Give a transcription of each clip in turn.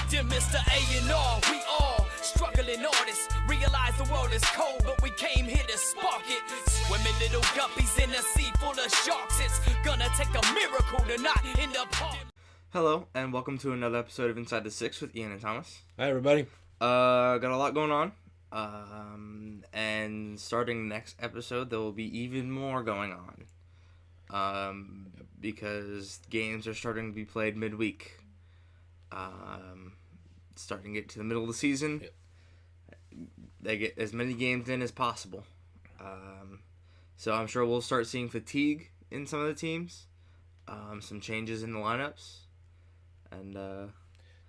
Dear Mr. A&R, we all struggling artists. Realize the world is cold, but we came here to spark it. Swimming little guppies in a sea full of sharks. It's gonna take a miracle to not end up hard. Hello, and welcome to another episode of Inside the Six with Ian and Thomas. Hi, everybody. Got a lot going on. And starting next episode, there will be even more going on. Because games are starting to be played midweek. Starting to get to the middle of the season. Yep. They get as many games in as possible. So I'm sure we'll start seeing fatigue in some of the teams. Some changes in the lineups. And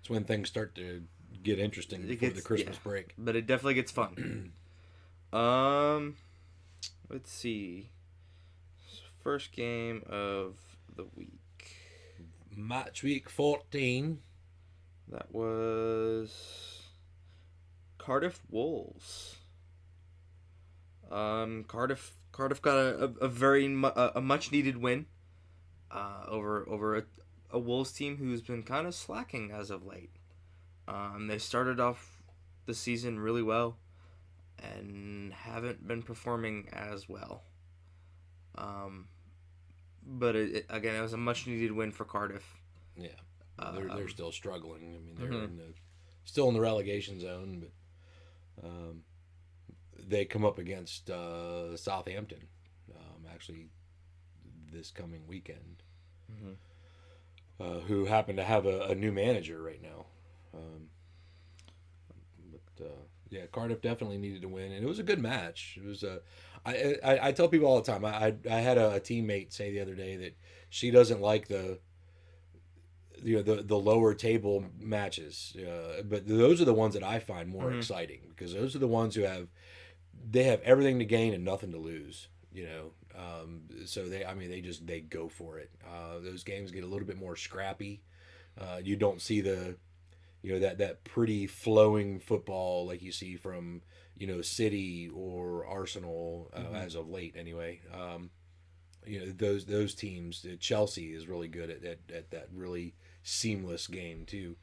it's when things start to get interesting before the Christmas break. But it definitely gets fun. Let's see. First game of the week. Match week 14. That was Cardiff Wolves. Cardiff got a very much needed win over a Wolves team who's been kind of slacking as of late. They started off the season really well and haven't been performing as well. But it was a much needed win for Cardiff. Yeah, they're still struggling. I mean, they're still in the relegation zone, but they come up against Southampton actually this coming weekend, who happen to have a new manager right now. Yeah, Cardiff definitely needed to win, and it was a good match. It was I tell people all the time. I had a teammate say the other day that she doesn't like the lower table matches, but those are the ones that I find more exciting, because those are the ones who have everything to gain and nothing to lose. So they go for it. Those games get a little bit more scrappy. You don't see that pretty flowing football like you see from City or Arsenal as of late anyway. Those teams. Chelsea is really good at that really seamless game too.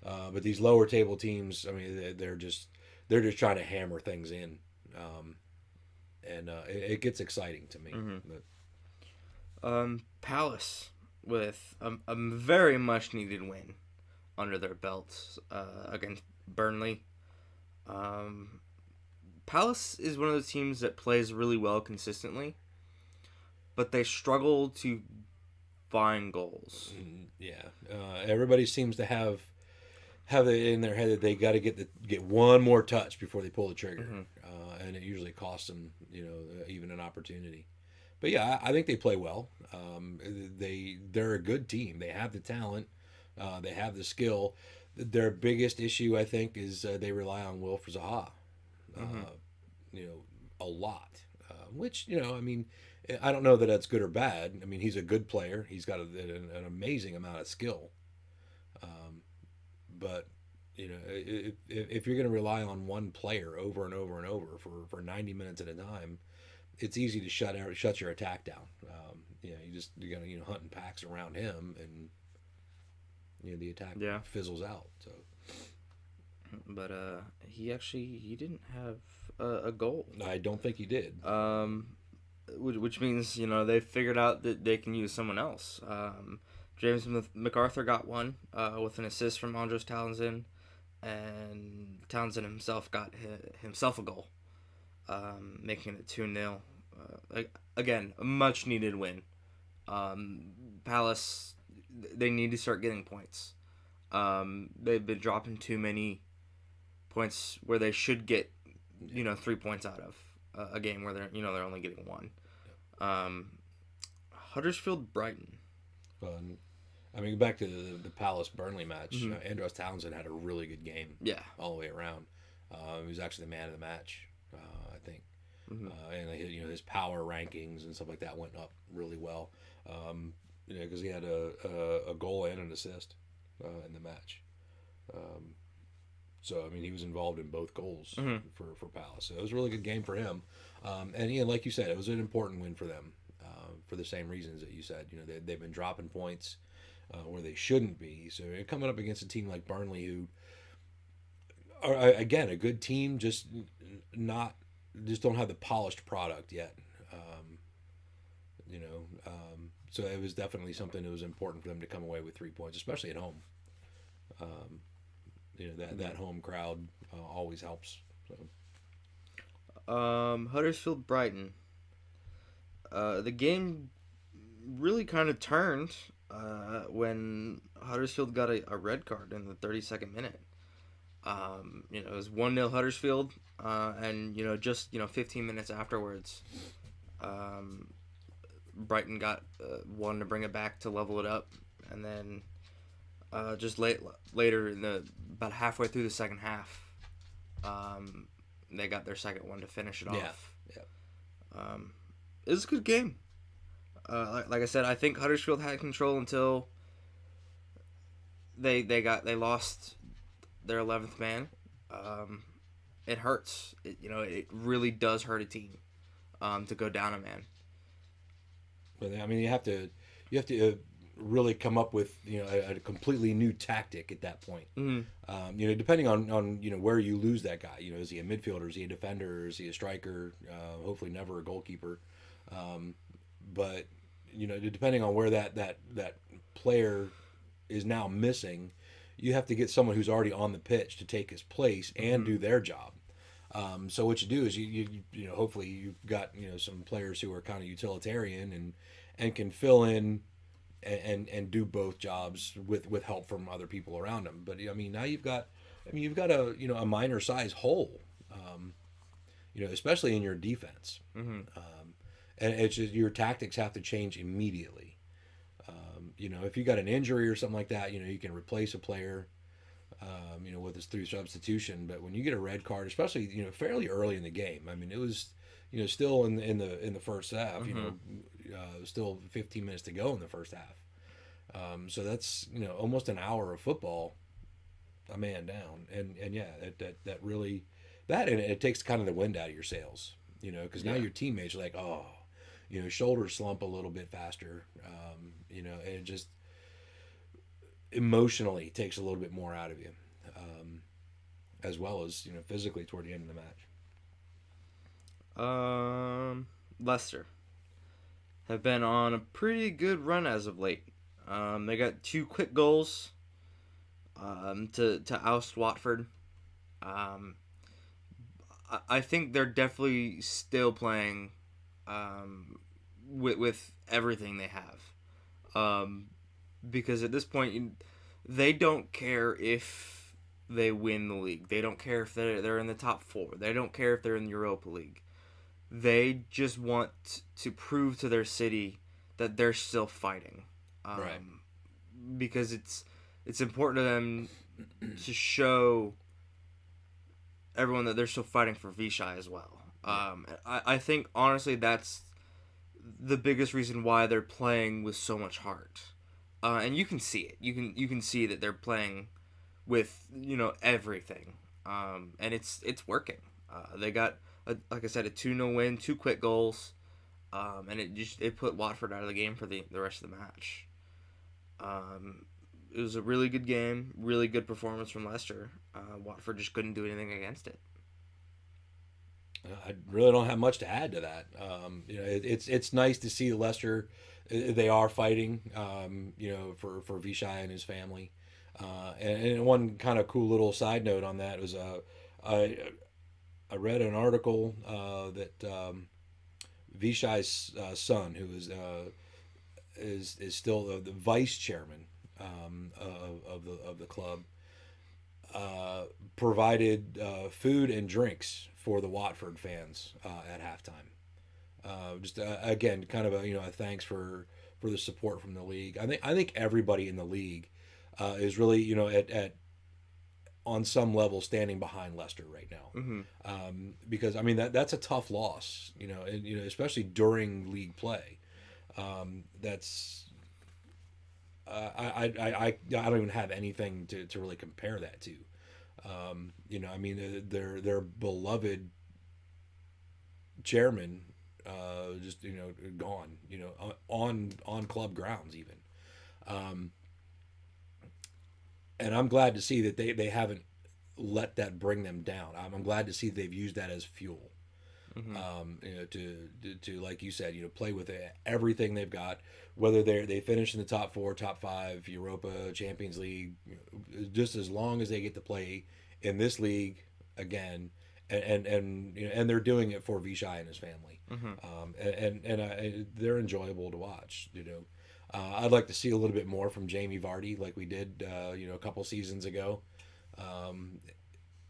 But these lower table teams, I mean, they're just trying to hammer things in, and it gets exciting to me. Palace with a very much needed win under their belts against Burnley. Palace is one of those teams that plays really well consistently, but they struggle to find goals. Yeah, everybody seems to have it in their head that they got to get one more touch before they pull the trigger, and it usually costs them even an opportunity. But yeah, I think they play well. They're a good team. They have the talent. They have the skill. Their biggest issue, I think, is they rely on Wilfried Zaha, a lot. Which, I mean, I don't know that that's good or bad. I mean, he's a good player. He's got an amazing amount of skill. But if you're going to rely on one player over and over and over for 90 minutes at a time, it's easy to shut your attack down. You're going to hunt in packs around him, and the attack fizzles out. So, but he didn't have a goal. I don't think he did. Which means they figured out that they can use someone else. James MacArthur got one with an assist from Andros Townsend, and Townsend himself got himself a goal, making it 2-0. Again, a much needed win. Palace, they need to start getting points. They've been dropping too many points where they should get 3 points out of a game where they're only getting one. Huddersfield Brighton. I mean, back to the Palace Burnley match. Andros Townsend had a really good game. Yeah, all the way around. He was actually the man of the match, I think. And his power rankings and stuff like that went up really well. Because he had a goal and an assist in the match. So I mean, he was involved in both goals for Palace. So it was a really good game for him. And like you said, it was an important win for them for the same reasons that you said. They've been dropping points. where they shouldn't be. So you're coming up against a team like Burnley, who are again a good team, just don't have the polished product yet. So it was definitely something that was important for them to come away with 3 points, especially at home. That home crowd always helps. So. Huddersfield Brighton. The game really kind of turned when Huddersfield got a red card in the 32nd minute. It was 1-0 Huddersfield, and just 15 minutes afterwards, Brighton got one to bring it back to level it up, and then just later about halfway through the second half, they got their second one to finish it off. Yeah. It was a good game. Like I said, I think Huddersfield had control until they lost their 11th man. It hurts. It really does hurt a team to go down a man. But I mean, you have to really come up with a completely new tactic at that point. Mm-hmm. Depending on where you lose that guy. Is he a midfielder? Is he a defender? Is he a striker? Hopefully never a goalkeeper. But depending on where that player is now missing, you have to get someone who's already on the pitch to take his place and do their job. So what you do is you hopefully you've got some players who are kind of utilitarian and can fill in and do both jobs with help from other people around them. But now you've got a minor size hole, especially in your defense. Mm-hmm. And it's just your tactics have to change immediately. If you got an injury or something like that, you can replace a player, with this through substitution. But when you get a red card, especially fairly early in the game, I mean it was still in the first half, still 15 minutes to go in the first half. So that's almost an hour of football, a man down, and yeah, that really and it takes kind of the wind out of your sails, because now your teammates are like, oh. Shoulders slump a little bit faster, and it just emotionally takes a little bit more out of you, as well as physically toward the end of the match. Leicester have been on a pretty good run as of late. They got 2 quick goals to oust Watford. I think they're definitely still playing with everything they have, because at this point they don't care if they win the league. They don't care if they're in the top 4. They don't care if they're in the Europa League. They just want to prove to their city that they're still fighting, right? Because it's important to them to show everyone that they're still fighting for Vichai as well. I think honestly that's the biggest reason why they're playing with so much heart, and you can see it. You can see that they're playing with everything, and it's working. They got like I said, a 2-0 win, 2 quick goals, and it put Watford out of the game for the rest of the match. It was a really good game, really good performance from Leicester. Watford just couldn't do anything against it. I really don't have much to add to that. It's nice to see Leicester. They are fighting, for Vichai and his family. And one kind of cool little side note on that was I read an article that Vichai's son, who is still the vice chairman of the club, provided food and drinks for the Watford fans at halftime. Just again, kind of a thanks for the support from the league. I think everybody in the league is really at on some level standing behind Leicester right now. Mm-hmm. Because that's a tough loss, and especially during league play. That's I don't even have anything to really compare that to. Their beloved chairman just gone, on club grounds even. and I'm glad to see that they haven't let that bring them down. I'm glad to see they've used that as fuel. To like you said, play with everything they've got, whether they finish in the top 4, top 5, Europa, Champions League, just as long as they get to play in this league again, and they're doing it for Vichai and his family, they're enjoyable to watch. I'd like to see a little bit more from Jamie Vardy, like we did, a couple seasons ago.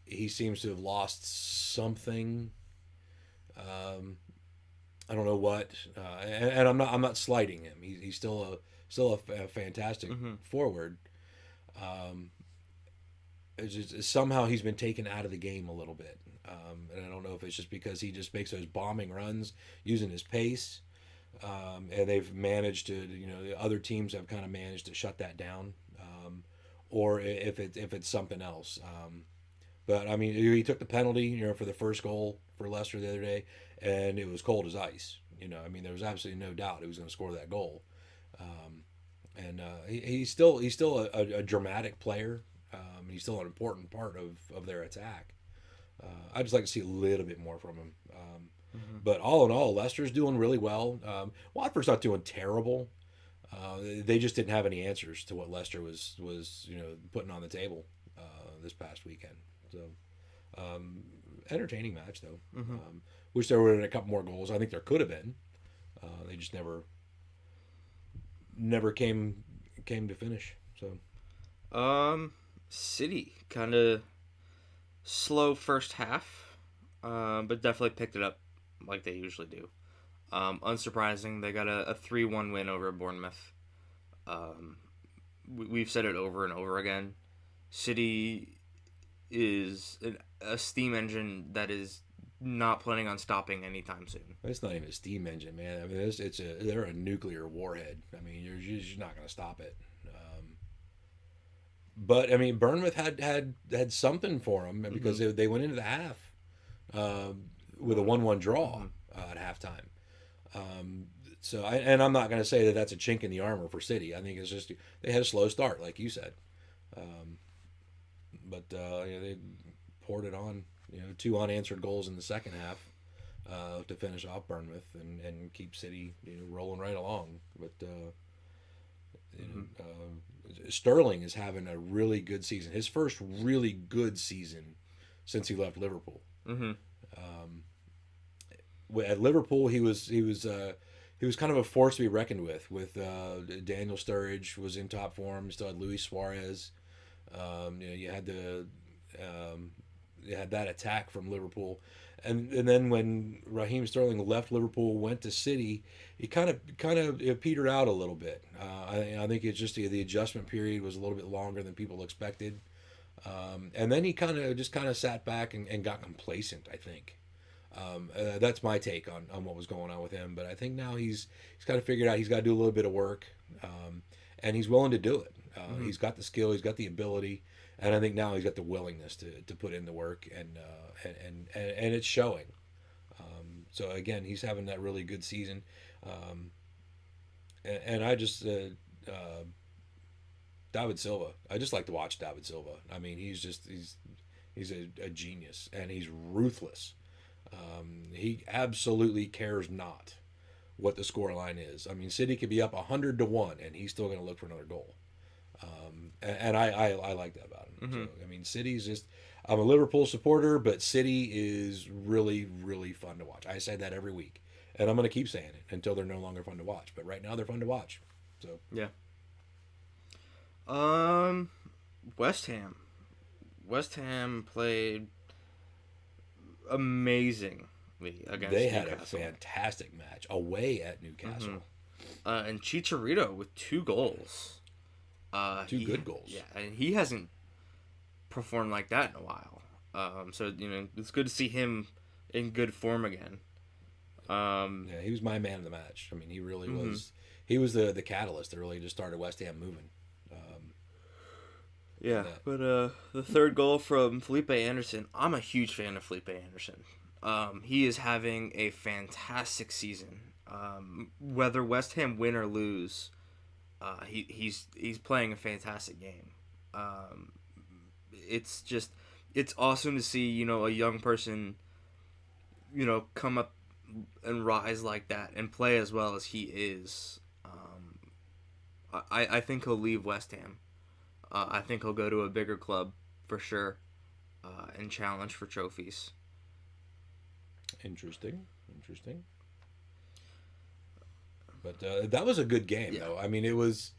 He seems to have lost something. I don't know what, and I'm not slighting him. He's still a fantastic forward. It's just, somehow he's been taken out of the game a little bit, and I don't know if it's just because he just makes those bombing runs using his pace, and they've managed to, the other teams have kind of managed to shut that down, or if it's something else. But I mean, he took the penalty, for the first goal for Leicester the other day, and it was cold as ice. I mean, there was absolutely no doubt he was going to score that goal. He's still a dramatic player. He's still an important part of their attack. I'd just like to see a little bit more from him. But all in all, Leicester's doing really well. Watford's not doing terrible. They just didn't have any answers to what Leicester was putting on the table this past weekend. So, entertaining match though. Wish there were a couple more goals. I think there could have been. They just never came to finish. So, City kind of slow first half, but definitely picked it up like they usually do. Unsurprising, they got a 3-1 win over Bournemouth. We've said it over and over again. City is a steam engine that is not planning on stopping anytime soon. It's not even a steam engine, man. I mean, they're a nuclear warhead. I mean, you're just not going to stop it. But I mean, Bournemouth had something for them because they went into the half with a 1-1 draw at halftime. So I'm not going to say that that's a chink in the armor for City. I think it's just they had a slow start, like you said. But they poured it on. 2 unanswered goals in the second half to finish off Bournemouth and keep City rolling right along. But Sterling is having a really good season. His first really good season since he left Liverpool. At Liverpool, he was kind of a force to be reckoned with. Daniel Sturridge was in top form. You still had Luis Suarez. You had that attack from Liverpool, and then when Raheem Sterling left Liverpool, went to City, he kind of petered out a little bit. I think it's just the adjustment period was a little bit longer than people expected, and then he kind of sat back and got complacent. I think that's my take on what was going on with him. But I think now he's kind of figured out he's got to do a little bit of work, and he's willing to do it. He's got the skill, he's got the ability, and I think now he's got the willingness to put in the work, and it's showing. So again, he's having that really good season, and I just David Silva. I just like to watch David Silva. I mean, he's a genius, and he's ruthless. He absolutely cares not what the scoreline is. I mean, City could be up 100-1, and he's still going to look for another goal. And I like that about him. So, I mean, City's just. I'm a Liverpool supporter, but City is really, really fun to watch. I say that every week, and I'm going to keep saying it until they're no longer fun to watch. But right now, they're fun to watch. So yeah. West Ham. West Ham played amazingly against they had Newcastle. a fantastic match away at Newcastle. And Chicharito with 2 goals. Two good goals. Yeah, and he hasn't performed like that in a while. So it's good to see him in good form again. Yeah, he was my man of the match. I mean, he really was. He was the catalyst that really just started West Ham moving. But the third goal from Felipe Anderson. I'm a huge fan of Felipe Anderson. He is having a fantastic season. Whether West Ham win or lose, he's playing a fantastic game. It's just it's awesome to see, you know, a young person, you know, come up and rise like that and play as well as he is. I think he'll leave West Ham. I think he'll go to a bigger club for sure, and challenge for trophies. Interesting. But that was a good game, though. I mean, it was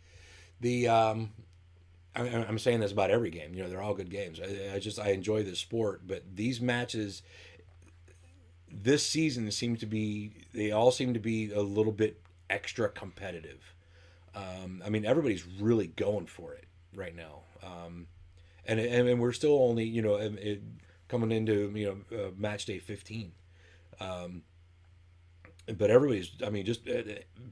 the. I'm saying this about every game. You know, they're all good games. I enjoy the sport, but these matches this season they all seem to be a little bit extra competitive. I mean, everybody's really going for it right now, and we're still only, you know, coming into, you know, match day 15. But everybody's, I mean, just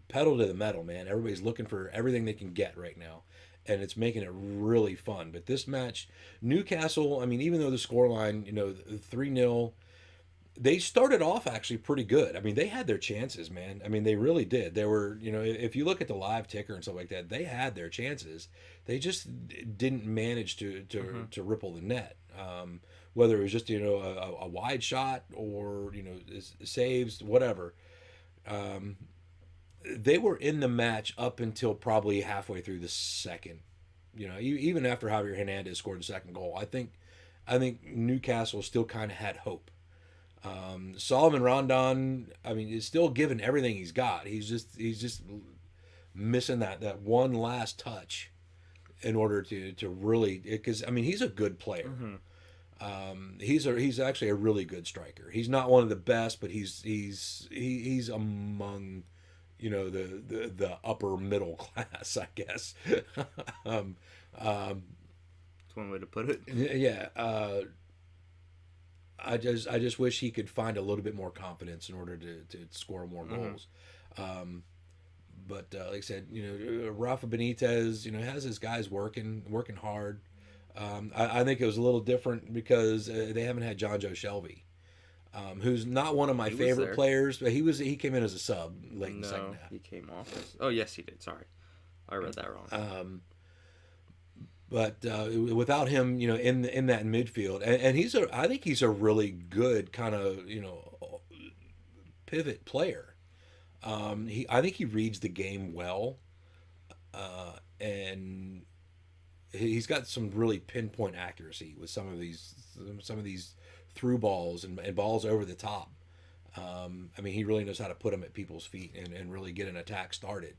pedal to the metal, man. Everybody's looking for everything they can get right now, and it's making it really fun. But this match, Newcastle, I mean, even though the scoreline, you know, 3-0, they started off actually pretty good. I mean, they had their chances, man. I mean, they really did. There were, you know, if you look at the live ticker and stuff like that, they had their chances. They just didn't manage to ripple the net. Whether it was just, you know, a wide shot or, you know, saves, whatever. They were in the match up until probably halfway through the second. You know, even after Javier Hernandez scored the second goal, I think Newcastle still kind of had hope. Solomon Rondon, I mean, is still giving everything he's got. He's just missing that one last touch in order to really, because I mean, he's a good player. He's actually a really good striker. He's not one of the best, but he's among, you know, the upper middle class, I guess. That's one way to put it. Yeah. I just wish he could find a little bit more confidence in order to score more goals. But like I said, you know, Rafa Benitez, you know, has his guys working hard. I think it was a little different because they haven't had John Joe Shelby, who's not one of my favorite players, but he came in as a sub late in the second half. He came off. Oh yes, he did. Sorry, I read that wrong. But without him, you know, in that midfield, and I think he's a really good kind of, you know, pivot player. I think he reads the game well, and he's got some really pinpoint accuracy with some of these through balls and balls over the top. I mean, he really knows how to put them at people's feet and really get an attack started.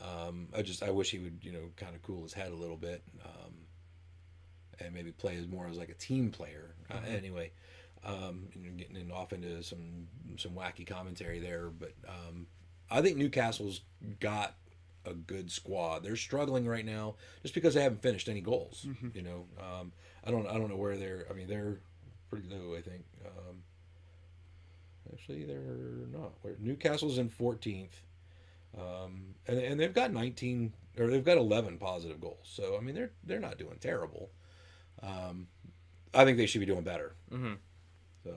I wish he would, you know, kind of cool his head a little bit, and maybe play more as like a team player. Anyway, getting off into some wacky commentary there, but I think Newcastle's got a good squad. They're struggling right now just because they haven't finished any goals. You know, I don't know where they're. I mean, they're pretty low, I think. Actually, they're not. Newcastle's in 14th. And they've got 11 positive goals. So I mean, they're not doing terrible. I think they should be doing better. So,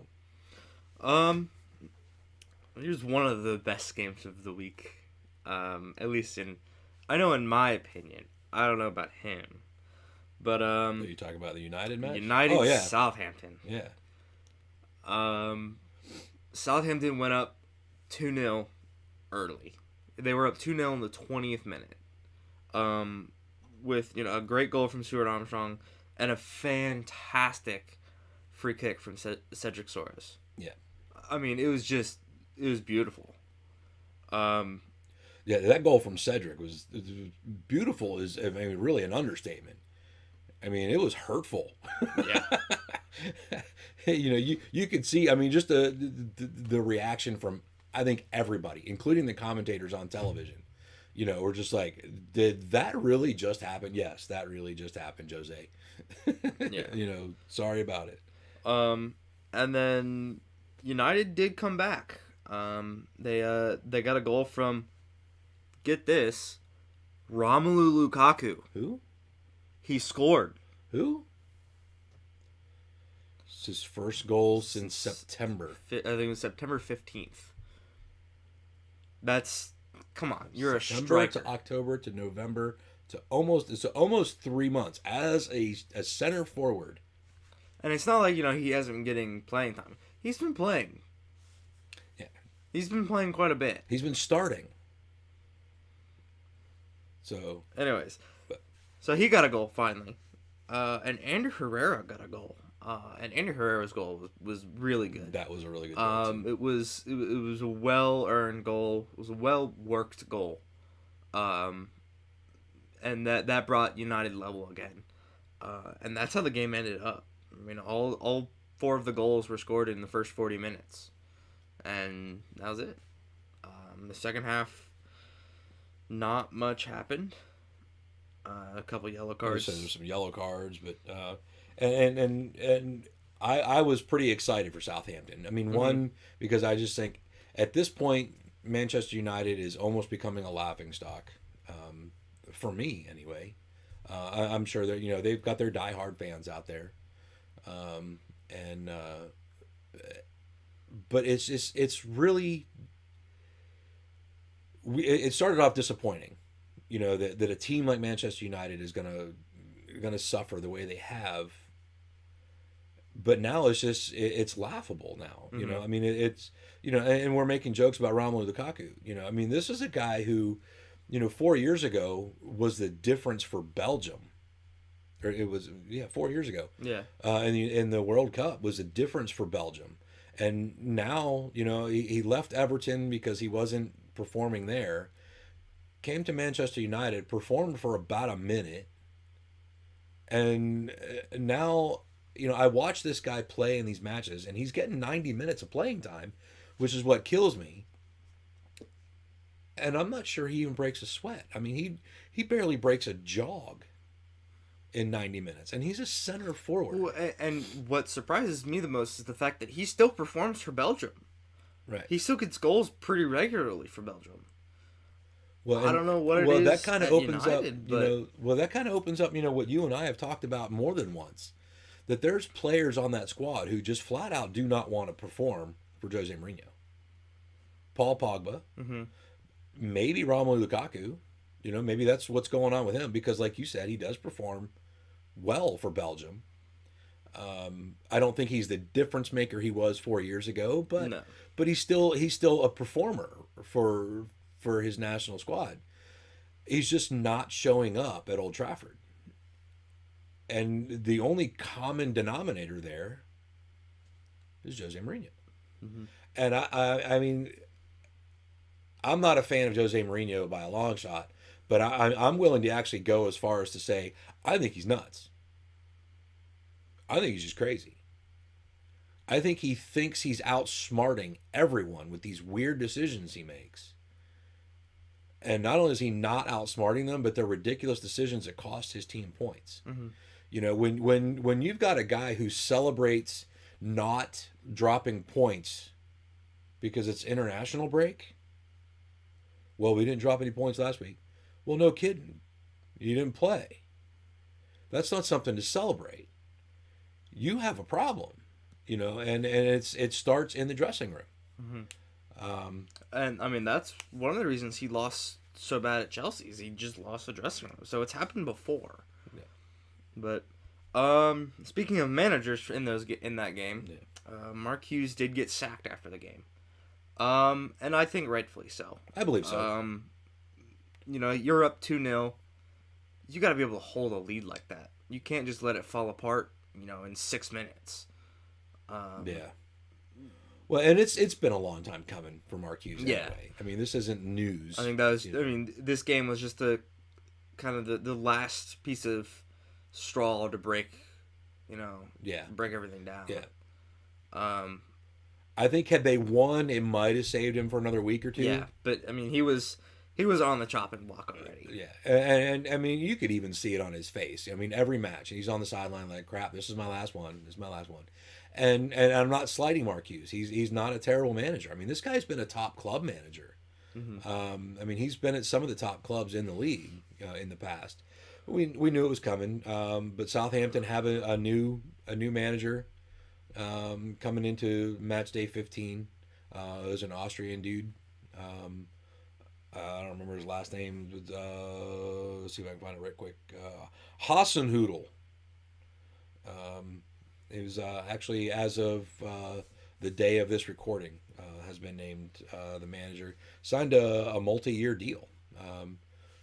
here's one of the best games of the week. At least in my opinion. I don't know about him, but are you talking about the United match? United Southampton. Yeah. Southampton went up 2-0 early. They were up 2-0 in the 20th minute, with, you know, a great goal from Stuart Armstrong and a fantastic free kick from Cedric Soares. Yeah, I mean, it was beautiful. Yeah, that goal from Cedric was beautiful. Is, I mean, really an understatement. I mean, it was hurtful. Yeah. You know, you could see. I mean, just the reaction from, I think, everybody, including the commentators on television. You know, we're just like, did that really just happen? Yes, that really just happened, Jose. Yeah. You know, sorry about it. And then United did come back. They got a goal from, get this, Romelu Lukaku. Who? He scored. Who? It's his first goal since September. I think it was September 15th. That's, come on, you're September a striker. to October to November It's almost 3 months as a center forward. And it's not like, he hasn't been getting playing time. He's been playing. Yeah. He's been playing quite a bit. He's been starting. So, anyways, so he got a goal finally. And Andrew Herrera got a goal. And Andrew Herrera's goal was really good. that was a really good goal. It was a well-earned goal. It was a well-worked goal. And that brought United level again. And that's how the game ended up. I mean, all 4 of the goals were scored in the first 40 minutes. And that was it. The second half, not much happened. A couple yellow cards. There's some yellow cards, but and I was pretty excited for Southampton. I mean, one, because I just think at this point Manchester United is almost becoming a laughingstock, for me anyway. I'm sure that they've got their diehard fans out there, but it's really it started off disappointing. That a team like Manchester United is gonna suffer the way they have. But now it's laughable now. I mean, it's and we're making jokes about Romelu Lukaku. I mean, this is a guy who, 4 years ago was the difference for Belgium. Or it was 4 years ago. Yeah. In the World Cup was a difference for Belgium, and now he left Everton because he wasn't performing there. Came to Manchester United, performed for about a minute, and now I watch this guy play in these matches, and he's getting 90 minutes of playing time, which is what kills me. And I'm not sure he even breaks a sweat. I mean, he barely breaks a jog in 90 minutes, and he's a center forward. Well, and what surprises me the most is the fact that he still performs for Belgium. Right. He still gets goals pretty regularly for Belgium. Well, I don't know what it is. is. That kind of opens United, up, that kind of opens up, what you and I have talked about more than once, that there's players on that squad who just flat out do not want to perform for Jose Mourinho. Paul Pogba, maybe Romelu Lukaku, maybe that's what's going on with him, because like you said, he does perform well for Belgium. I don't think he's the difference maker he was 4 years ago, but he's still a performer for his national squad. He's just not showing up at Old Trafford. And the only common denominator there is Jose Mourinho. And I mean, I'm not a fan of Jose Mourinho by a long shot, but I'm willing to actually go as far as to say I think he's nuts. I think he's just crazy. I think he thinks he's outsmarting everyone with these weird decisions he makes. And not only is he not outsmarting them, but they're ridiculous decisions that cost his team points. When you've got a guy who celebrates not dropping points because it's international break. Well, we didn't drop any points last week. Well, no kidding. You didn't play. That's not something to celebrate. You have a problem, and it starts in the dressing room. And I mean, that's one of the reasons he lost so bad at Chelsea, is he just lost the dressing room. So it's happened before. Yeah. But speaking of managers in that game, Mark Hughes did get sacked after the game. And I think rightfully so. I believe so. You're up 2-0. You got to be able to hold a lead like that. You can't just let it fall apart, in 6 minutes. Yeah. Well, and it's been a long time coming for Mark Hughes anyway. I mean, this isn't news. I think that was. I mean, this game was just the kind of the last piece of straw to break, break everything down. Yeah. I think had they won, it might have saved him for another week or two. Yeah, but I mean, he was on the chopping block already. Yeah, and I mean, you could even see it on his face. I mean, every match he's on the sideline like, "Crap, this is my last one. This is my last one." And I'm not slighting Mark Hughes. He's not a terrible manager. I mean, this guy's been a top club manager. I mean, he's been at some of the top clubs in the league in the past. We knew it was coming. But Southampton have a new manager coming into match day 15. There's an Austrian dude. I don't remember his last name. Let's see if I can find it right quick. Hasenhüttl. It was actually, as of the day of this recording, has been named the manager. Signed a multi-year deal,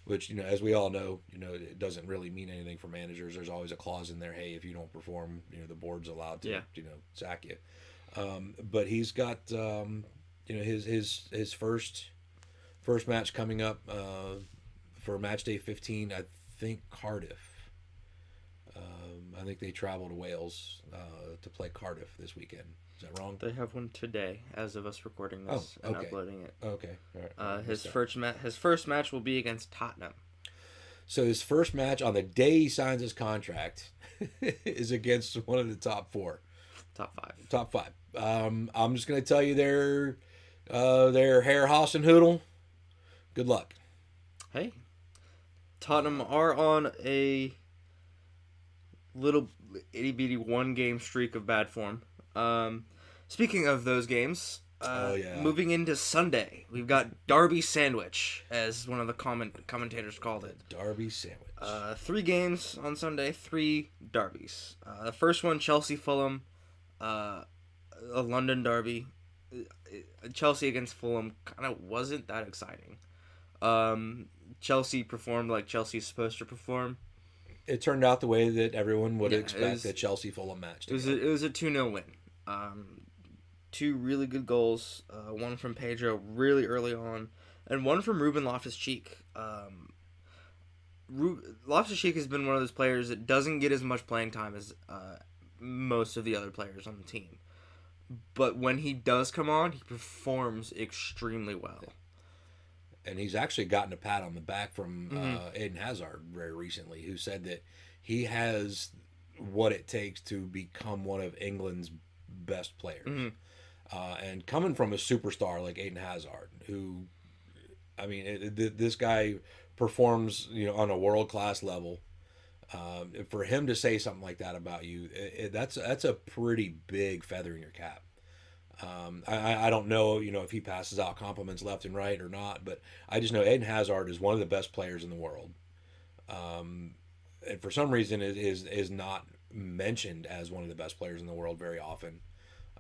which, as we all know, it doesn't really mean anything for managers. There's always a clause in there, hey, if you don't perform, the board's allowed to, sack you. But he's got, his first match coming up for match day 15. I think Cardiff. I think they travel to Wales to play Cardiff this weekend. Is that wrong? They have one today, as of us recording this and uploading it. Okay. All right. His first match will be against Tottenham. So his first match on the day he signs his contract is against one of the top four. Top five. I'm just going to tell you they're Herr Hasenhüttl. Good luck. Hey, Tottenham are on a little itty bitty 1-game streak of bad form. Speaking of those games, moving into Sunday, we've got Derby Sandwich, as one of the commentators called it. Derby Sandwich. 3 games on Sunday, 3 derbies. The first one, Chelsea-Fulham, a London derby. Chelsea against Fulham kind of wasn't that exciting. Chelsea performed like Chelsea's supposed to perform. It turned out the way that everyone would expect a Chelsea-Fulham match. It was a 2-0 win. 2 really good goals. One from Pedro really early on, and one from Ruben Loftus-Cheek. Loftus-Cheek has been one of those players that doesn't get as much playing time as most of the other players on the team. But when he does come on, he performs extremely well. And he's actually gotten a pat on the back from Eden Hazard very recently, who said that he has what it takes to become one of England's best players. And coming from a superstar like Eden Hazard, who, this guy performs, on a world-class level. For him to say something like that about you, that's a pretty big feather in your cap. I don't know, if he passes out compliments left and right or not, but I just know Eden Hazard is one of the best players in the world. And for some reason is not mentioned as one of the best players in the world very often.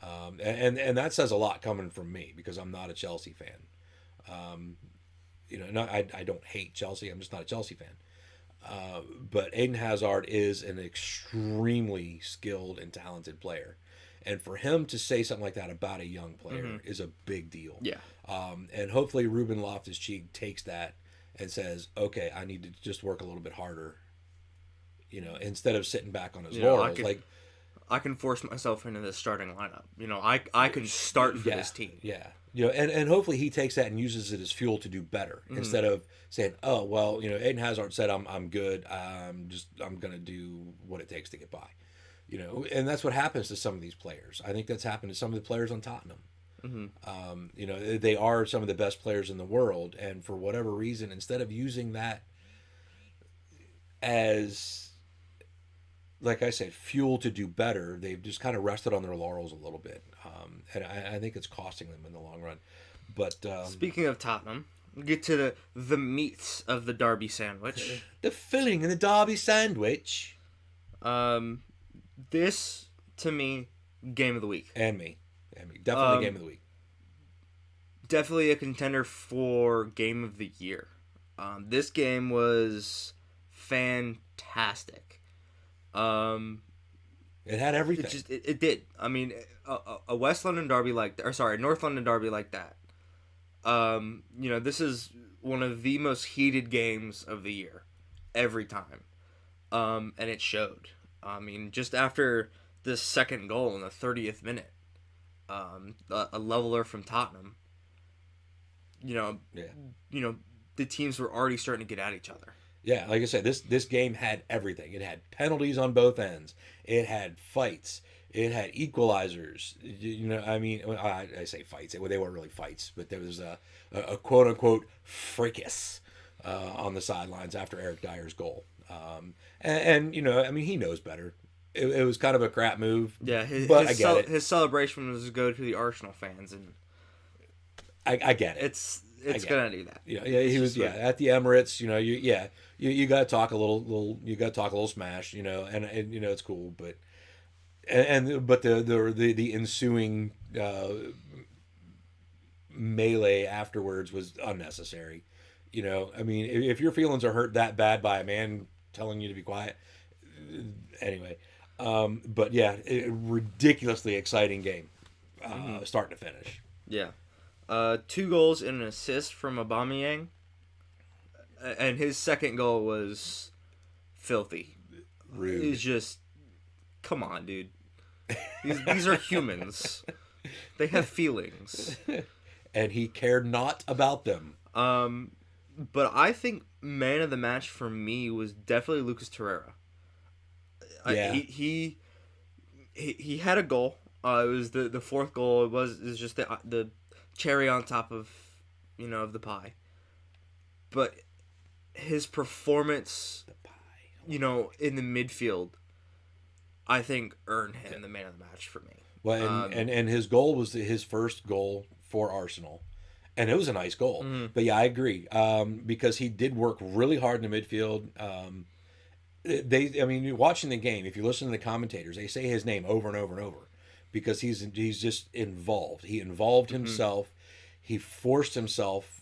And that says a lot coming from me, because I'm not a Chelsea fan. I don't hate Chelsea. I'm just not a Chelsea fan. But Eden Hazard is an extremely skilled and talented player. And for him to say something like that about a young player is a big deal. Yeah. And hopefully Ruben Loftus-Cheek takes that and says, okay, I need to just work a little bit harder, instead of sitting back on his laurels. I can force myself into the starting lineup. I can start for this team. Yeah. And hopefully he takes that and uses it as fuel to do better, instead of saying, oh, well, Eden Hazard said I'm good. I'm going to do what it takes to get by. And that's what happens to some of these players. I think that's happened to some of the players on Tottenham. They are some of the best players in the world, and for whatever reason, instead of using that as, like I said, fuel to do better, they've just kind of rested on their laurels a little bit, and I think it's costing them in the long run. But speaking of Tottenham, we'll get to the meats of the Derby Sandwich. The filling in the Derby Sandwich. This, to me, game of the week. And me. Definitely game of the week. Definitely a contender for game of the year. This game was fantastic. It had everything. It did. A West London derby North London derby like that. This is one of the most heated games of the year, every time. And it showed. Just after the second goal in the 30th minute, a leveler from Tottenham, the teams were already starting to get at each other. Yeah, like I said, this game had everything. It had penalties on both ends. It had fights. It had equalizers. I say fights. They weren't really fights, but there was a quote-unquote fracas on the sidelines after Eric Dyer's goal. He knows better. It was kind of a crap move. Yeah, but I get it. His celebration was to go to the Arsenal fans, and I get it. it's gonna do that. Yeah, he was at the Emirates. You got to talk a little. You got to talk a little smash. And it's cool, but but the ensuing melee afterwards was unnecessary. I mean, if your feelings are hurt that bad by a man telling you to be quiet, anyway. But yeah, ridiculously exciting game, start to finish. Yeah. 2 goals and an assist from Aubameyang, and his second goal was filthy. Rude. He's just, come on, dude. These are humans. They have feelings. And he cared not about them. But I think man of the match for me was definitely Lucas Torreira. Yeah. He had a goal. It was the fourth goal. It was just the cherry on top of of the pie. But his performance, in the midfield, I think earned him the man of the match for me. Well, and his goal was his first goal for Arsenal, and it was a nice goal. Mm-hmm. But yeah, I agree, because he did work really hard in the midfield. You're watching the game. If you listen to the commentators, they say his name over and over and over because he's just involved. He involved himself. He forced himself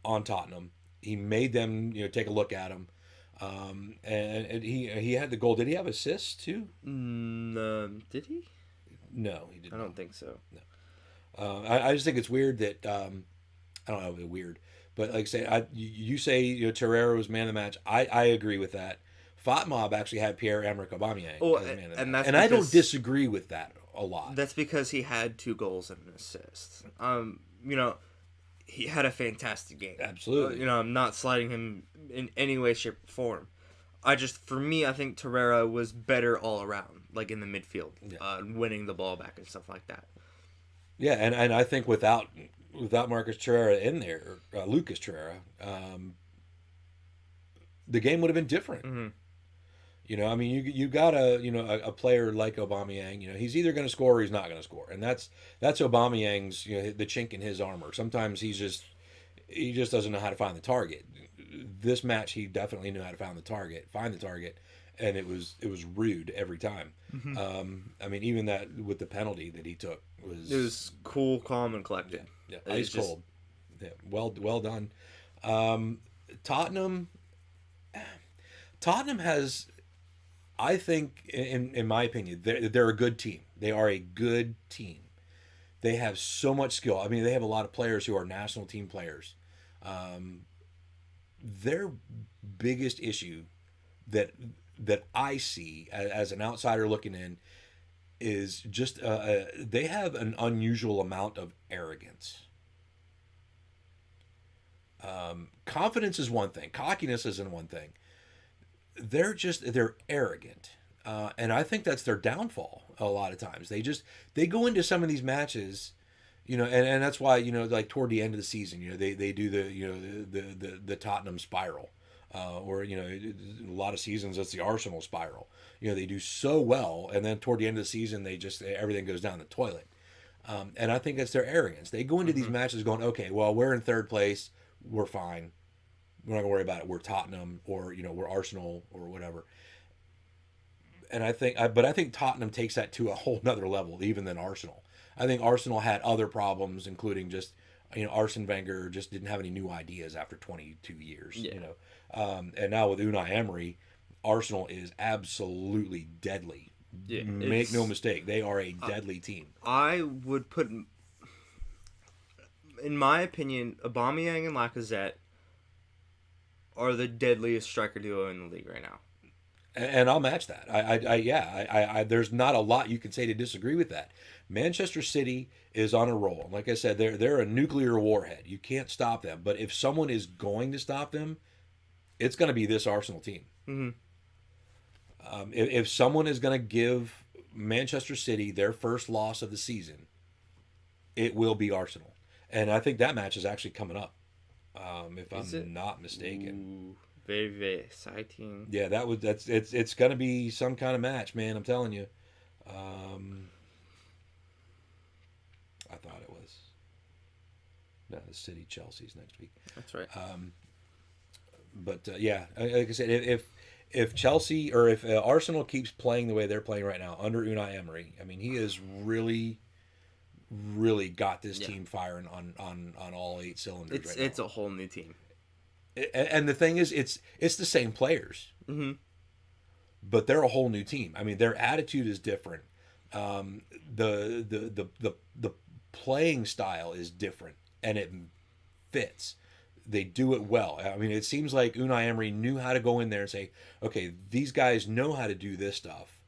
on Tottenham. He made them take a look at him. And he had the goal. Did he have assists too? Did he? No, he didn't. I don't think so. No. I just think it's weird that I don't know, weird, but like I say, you say Torreira was man of the match. I agree with that. Fatmob actually had Pierre-Emerick Aubameyang as man of the match, and I don't disagree with that a lot. That's because he had 2 goals and an assist. He had a fantastic game. Absolutely. I'm not sliding him in any way, shape, or form. For me, I think Torreira was better all around, like in the midfield, winning the ball back and stuff like that. Yeah, and I think without Marcus Torreira in there, Lucas Torreira, the game would have been different. Mm-hmm. You got a player like Aubameyang. He's either going to score or he's not going to score, and that's Aubameyang's the chink in his armor. Sometimes he just doesn't know how to find the target. This match, he definitely knew how to find the target, and it was rude every time. Mm-hmm. Even that with the penalty that he took was cool, calm, and collected. Yeah, ice cold. Yeah, well done. Tottenham has, I think, in my opinion, they're a good team. They are a good team. They have so much skill. They have a lot of players who are national team players. Their biggest issue that I see as an outsider looking in is just they have an unusual amount of arrogance. Confidence is one thing. Cockiness isn't one thing. They're arrogant. And I think that's their downfall a lot of times. They go into some of these matches, and that's why, like toward the end of the season, they do the Tottenham spiral. Or, a lot of seasons, it's the Arsenal spiral. They do so well, and then toward the end of the season, everything goes down the toilet. And I think that's their arrogance. They go into these matches going, okay, well, we're in third place. We're fine. We're not going to worry about it. We're Tottenham, or, we're Arsenal, or whatever. And I think Tottenham takes that to a whole nother level, even than Arsenal. I think Arsenal had other problems, including just, Arsene Wenger just didn't have any new ideas after 22 years, and now with Unai Emery, Arsenal is absolutely deadly. Yeah, make no mistake, they are a deadly team. I would put, in my opinion, Aubameyang and Lacazette are the deadliest striker duo in the league right now. And I'll match that. I there's not a lot you can say to disagree with that. Manchester City is on a roll. Like I said, they're a nuclear warhead. You can't stop them. But if someone is going to stop them, it's going to be this Arsenal team. Mm-hmm. If someone is going to give Manchester City their first loss of the season, it will be Arsenal. And I think that match is actually coming up, if I'm not mistaken. Ooh. Very, very exciting. Yeah, it's going to be some kind of match, man. I'm telling you. I thought it was. No, City Chelsea's next week. That's right. But yeah, like I said, if Chelsea or if Arsenal keeps playing the way they're playing right now under Unai Emery, I mean, he has really, really got this team firing on all 8 cylinders. It's a whole new team. And the thing is, it's the same players, but they're a whole new team. I mean, their attitude is different. The playing style is different, and it fits. They do it well. I mean, it seems like Unai Emery knew how to go in there and say, okay, these guys know how to do this stuff.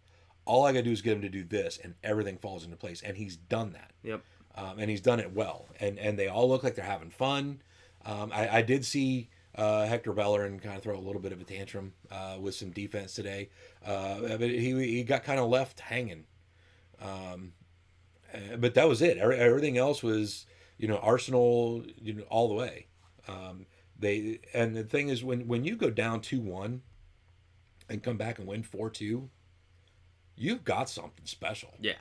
All I got to do is get them to do this, and everything falls into place. And he's done that. Yep. And he's done it well. And they all look like they're having fun. I did see Hector Bellerin kind of throw a little bit of a tantrum with some defense today. But he got kind of left hanging. But that was it. Everything else was, Arsenal, all the way. And the thing is, when you go down 2-1 and come back and win 4-2, you've got something special. Yeah.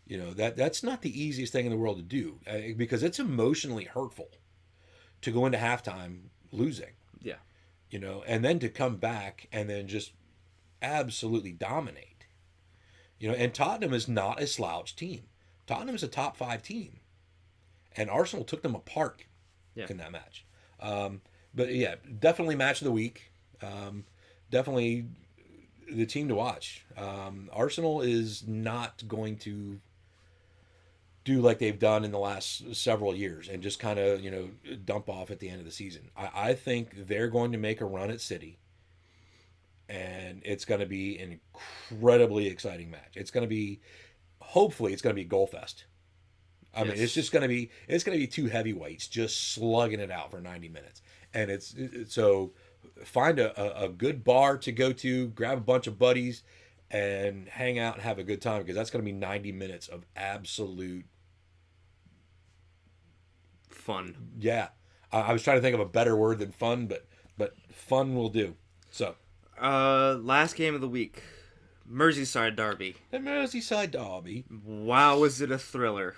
That's not the easiest thing in the world to do because it's emotionally hurtful to go into halftime losing. Yeah. And then to come back and then just absolutely dominate. And Tottenham is not a slouch team. Tottenham is a top 5 team. And Arsenal took them apart in that match. But yeah, definitely match of the week. Definitely the team to watch. Arsenal is not going to do like they've done in the last several years and just kind of, dump off at the end of the season. I think they're going to make a run at City. And it's going to be an incredibly exciting match. Hopefully it's going to be goal fest. I mean, it's going to be 2 heavyweights just slugging it out for 90 minutes. And so find a good bar to go to, grab a bunch of buddies and hang out and have a good time because that's going to be 90 minutes of absolute fun. Yeah. I was trying to think of a better word than fun, but fun will do. So, last game of the week, Merseyside derby. The Merseyside derby. Wow, was it a thriller?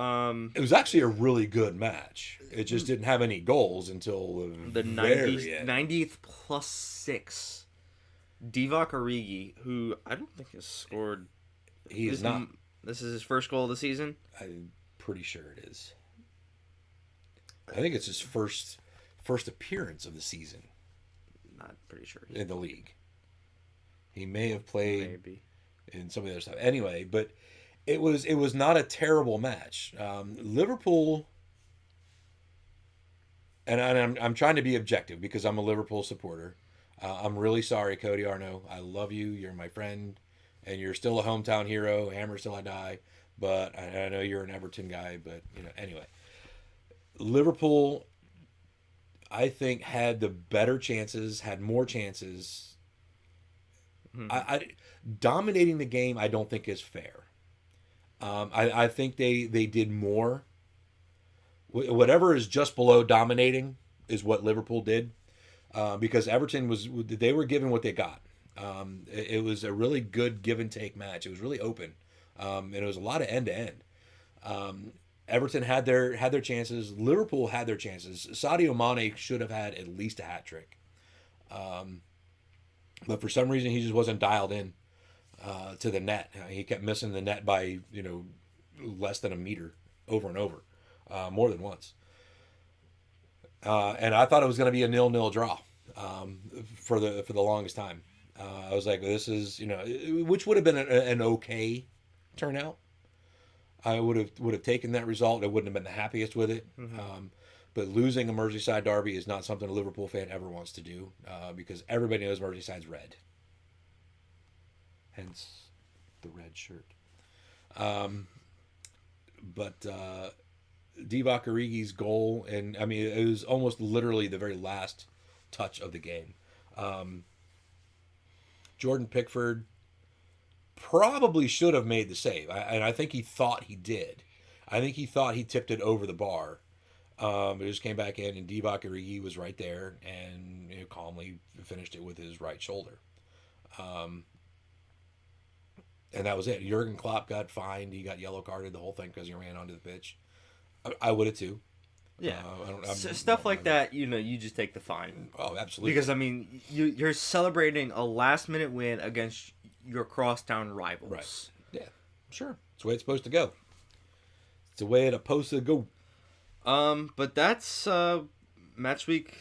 It was actually a really good match. It just didn't have any goals until the 90th plus 6. Divock Origi, who I don't think has scored. He is not. This is his first goal of the season? I'm pretty sure it is. I think it's his first appearance of the season. Not pretty sure. In the league. He may have played in some of the other stuff. Anyway, but it was not a terrible match. Liverpool, and I'm trying to be objective because I'm a Liverpool supporter. I'm really sorry, Cody Arno. I love you. You're my friend, and you're still a hometown hero. Hammer till I die. But I know you're an Everton guy. But anyway, Liverpool, I think, had the better chances, had more chances. I dominating the game, I don't think is fair. I think they did more. Whatever is just below dominating is what Liverpool did, because Everton they were given what they got. It was a really good give and take match. It was really open, and it was a lot of end to end. Everton had their chances. Liverpool had their chances. Sadio Mane should have had at least a hat trick, but for some reason he just wasn't dialed in to the net. He kept missing the net by less than a meter over and over, more than once. And I thought it was going to be a 0-0 draw for the longest time. I was like, this is which would have been an okay turnout. I would have taken that result. I wouldn't have been the happiest with it. But losing a Merseyside derby is not something a Liverpool fan ever wants to do because everybody knows Merseyside's red. Hence the red shirt. But Divock Origi's goal, and I mean, it was almost literally the very last touch of the game. Jordan Pickford probably should have made the save, and I think he thought he did. I think he thought he tipped it over the bar. It just came back in, and Divock Origi was right there and calmly finished it with his right shoulder. And that was it. Jurgen Klopp got fined. He got yellow carded, the whole thing, because he ran onto the pitch. I would have too. Yeah, I'm- stuff like that. You just take the fine. Oh, absolutely. Because I mean, you're celebrating a last minute win against your crosstown rivals. Right. Yeah, sure. It's the way it's supposed to go. It's the way it's supposed to go. But that's match week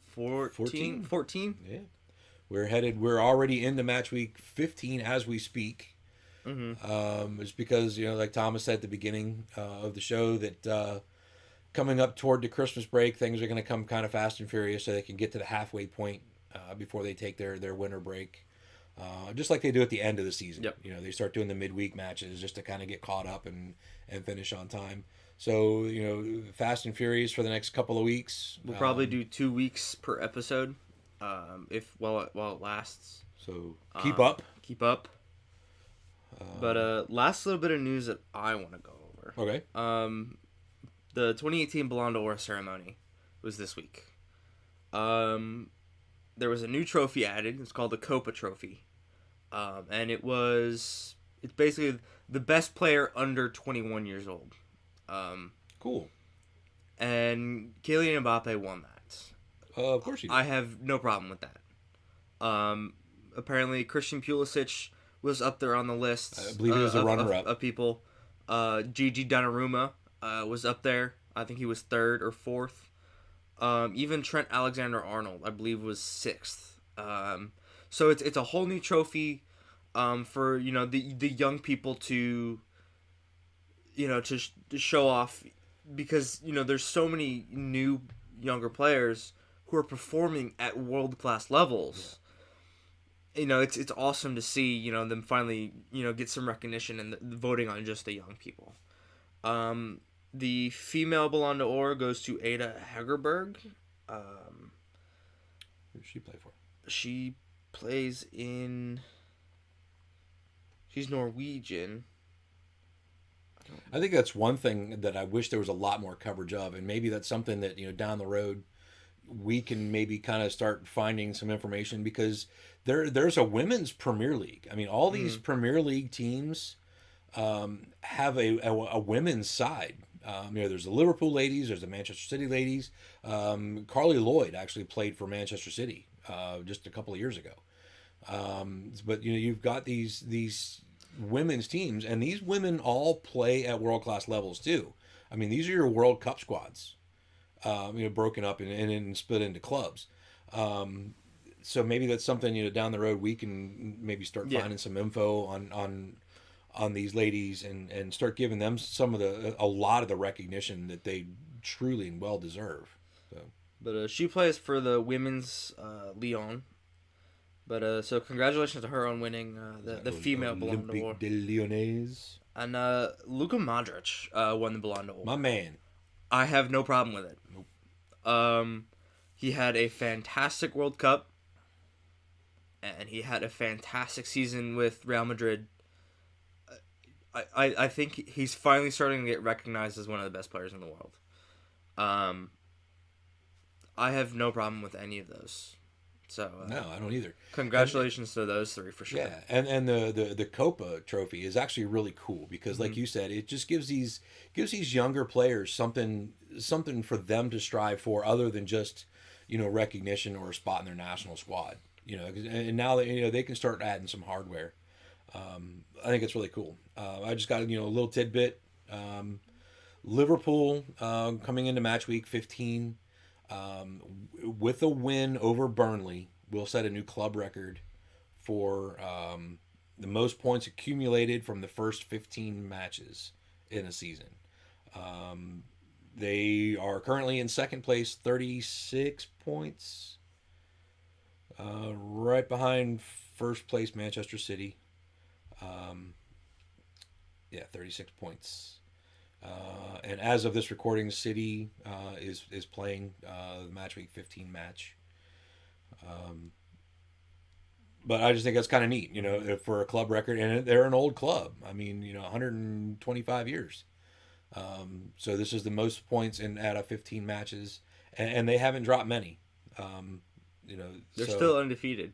14. 14? Yeah. We're already into match week 15 as we speak. Mm-hmm. It's because, like Thomas said at the beginning of the show, that coming up toward the Christmas break, things are going to come kind of fast and furious so they can get to the halfway point before they take their winter break. Just like they do at the end of the season. Yep. They start doing the midweek matches just to kind of get caught up and finish on time. So, fast and furious for the next couple of weeks. We'll probably do 2 weeks per episode, while it lasts. So keep up. Keep up. But last little bit of news that I want to go over. Okay. The 2018 Ballon d'Or ceremony was this week. There was a new trophy added. It's called the Copa Trophy, and it's basically the best player under 21 years old. Cool. And Kylian Mbappe won that. Of course you do. I have no problem with that. Apparently, Christian Pulisic was up there on the list. I believe he was a runner-up. Of people. Gigi Donnarumma was up there. I think he was 3rd or 4th. Even Trent Alexander-Arnold, I believe, was 6th. So it's a whole new trophy for the young people to to show off, because there's so many new younger players who are performing at world-class levels. It's awesome to see them finally get some recognition and the voting on just the young people. The female Ballon d'Or goes to Ada Hegerberg. Who does she play for? She plays in. She's Norwegian. I think that's one thing that I wish there was a lot more coverage of, and maybe that's something that down the road we can maybe kind of start finding some information, because there's a women's Premier League. I mean, all these Premier League teams have a women's side. There's the Liverpool ladies, there's the Manchester City ladies. Carly Lloyd actually played for Manchester City just a couple of years ago. But you've got these women's teams, and these women all play at world-class levels too. I mean, these are your World Cup squads, broken up and split into clubs. So maybe that's something, down the road we can maybe start finding some info on these ladies and start giving them a lot of the recognition that they truly and well deserve. So. But she plays for the women's Lyon. But so congratulations to her on winning the female Ballon d'Or. Olympique de Lyonnais. And Luka Modric won the Ballon d'Or. My man. I have no problem with it. Nope. He had a fantastic World Cup, and he had a fantastic season with Real Madrid. I think he's finally starting to get recognized as one of the best players in the world. I have no problem with any of those. So No, I don't either. Congratulations to those three for sure. Yeah, and the Copa Trophy is actually really cool because, like you said, it just gives these younger players something for them to strive for, other than just recognition or a spot in their national squad. And now that they can start adding some hardware. I think it's really cool. I just got a little tidbit. Liverpool coming into match week 15. With a win over Burnley, will set a new club record for the most points accumulated from the first 15 matches in a season. They are currently in second place, 36 points, right behind first place Manchester City. 36 points. And as of this recording, City is playing the match week 15 match. But I just think that's kind of neat, for a club record, and they're an old club. I mean, 125 years. So this is the most points out of 15 matches, and they haven't dropped many. They're still undefeated.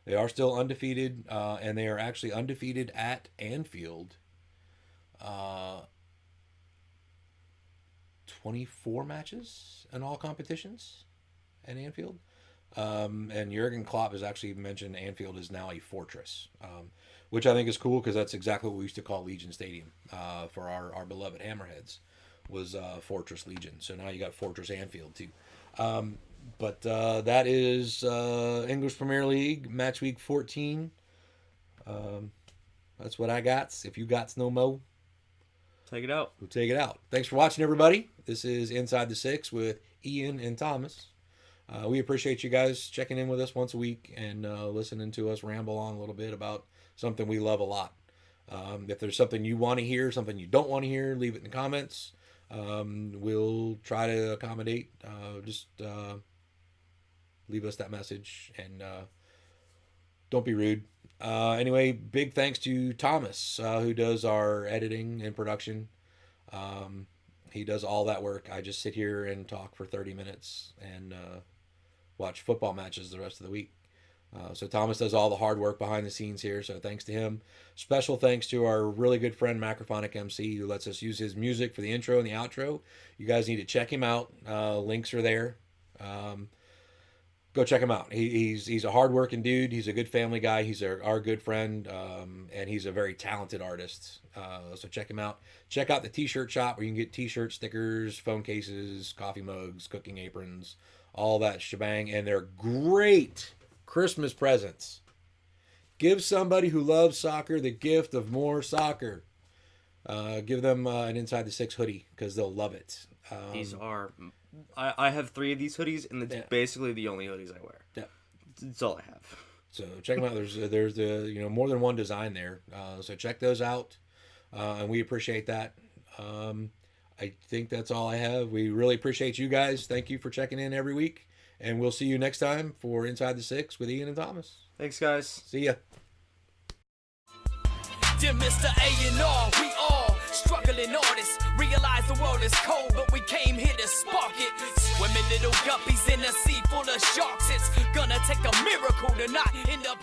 They are still undefeated, and they are actually undefeated at Anfield. 24 matches in all competitions at Anfield. And Jurgen Klopp has actually mentioned Anfield is now a fortress, which I think is cool because that's exactly what we used to call Legion Stadium for our beloved Hammerheads was Fortress Legion. So now you got Fortress Anfield too. But that is English Premier League match week 14. That's what I got. If you got no mo, Take it out. we'll take it out. Thanks for watching, everybody. This is Inside the Six with Ian and Thomas. We appreciate you guys checking in with us once a week and listening to us ramble on a little bit about something we love a lot. If there's something you want to hear, something you don't want to hear, leave it in the comments. We'll try to accommodate. Just leave us that message and don't be rude. Anyway, big thanks to Thomas, who does our editing and production. He does all that work. I just sit here and talk for 30 minutes and watch football matches the rest of the week. So Thomas does all the hard work behind the scenes here, so thanks to him. Special thanks to our really good friend Macrophonic MC, who lets us use his music for the intro and the outro. You guys need to check him out. Links are there. Go check him out. He's a hard-working dude. He's a good family guy. He's our good friend, and he's a very talented artist. So check him out. Check out the T-shirt shop where you can get T-shirts, stickers, phone cases, coffee mugs, cooking aprons, all that shebang. And they're great Christmas presents. Give somebody who loves soccer the gift of more soccer. Give them an Inside the Six hoodie because they'll love it. These are... I have 3 of these hoodies, and it's basically the only hoodies I wear. Yeah. That's all I have. So check them out. There's the more than one design there. So check those out, and we appreciate that. I think that's all I have. We really appreciate you guys. Thank you for checking in every week, and we'll see you next time for Inside the Six with Ian and Thomas. Thanks, guys. See ya. Dear Mr. A&R, we all struggling artists. Realize the world is cold, but we came here to spark it. Swimming little guppies in a sea full of sharks. It's gonna take a miracle to not end up